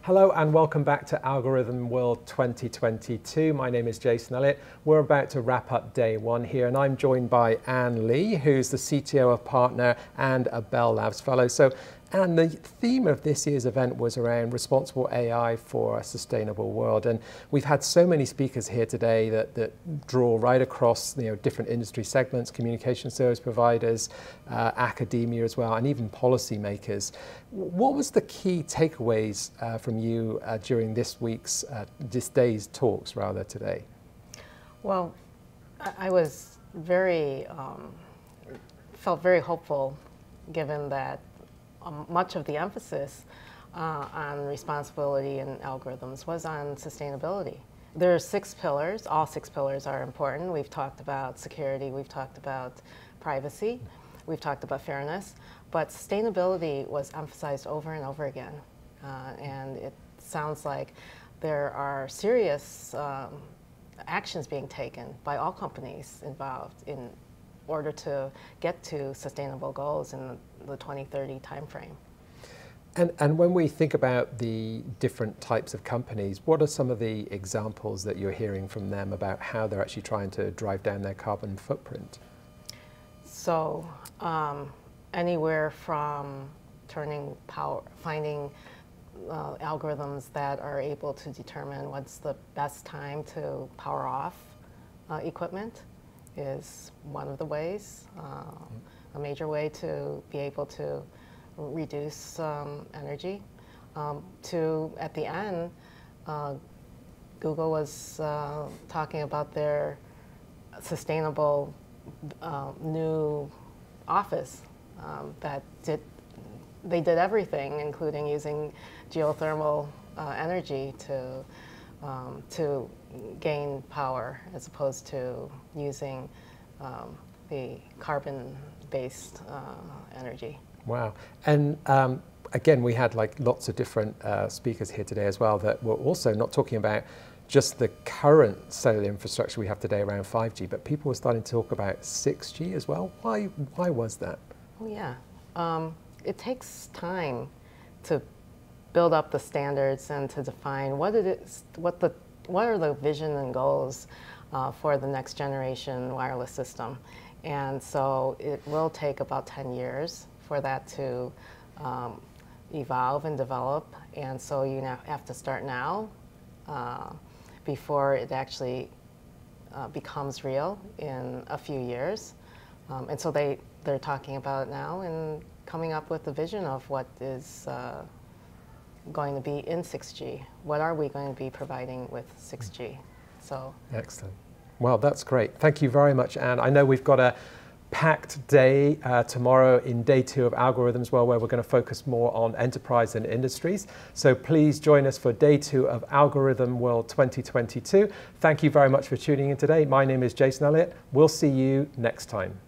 Hello and welcome back to Algorithm World 2022. My name is Jason Elliott. We're about to wrap up day one here, and I'm joined by Anne Lee, who's the CTO of Partner and a Bell Labs Fellow. So, Anne, the theme of this year's event was around responsible AI for a sustainable world. And we've had so many speakers here today that draw right across different industry segments, communication service providers, academia as well, and even policymakers. What was the key takeaways from you during this day's talks rather today? Well, I was felt very hopeful given that much of the emphasis on responsibility and algorithms was on sustainability. There are 6 pillars. All 6 pillars are important. We've talked about security, we've talked about privacy, we've talked about fairness, but sustainability was emphasized over and over again. And it sounds like there are serious actions being taken by all companies involved in order to get to sustainable goals in the 2030 timeframe. And when we think about the different types of companies, what are some of the examples that you're hearing from them about how they're actually trying to drive down their carbon footprint? So anywhere from finding algorithms that are able to determine what's the best time to power off equipment is one of the ways, a major way to be able to reduce energy. To, at the end, Google was talking about their sustainable new office they did everything, including using geothermal energy to gain power as opposed to using the carbon-based energy. Wow. And again, we had lots of different speakers here today as well that were also not talking about just the current cellular infrastructure we have today around 5G, but people were starting to talk about 6G as well. Why was that? Oh yeah. It takes time to build up the standards and to define what are the vision and goals for the next generation wireless system. And so it will take about 10 years for that to evolve and develop. And so you now have to start now before it actually becomes real in a few years. And so they're talking about it now and coming up with a vision of what is going to be in 6G. What are we going to be providing with 6G? So excellent. Well, that's great. Thank you very much, Anne. I know we've got a packed day tomorrow in day 2 of Algorithms World, where we're going to focus more on enterprise and industries. So please join us for day 2 of Algorithm World 2022. Thank you very much for tuning in today. My name is Jason Elliott. We'll see you next time.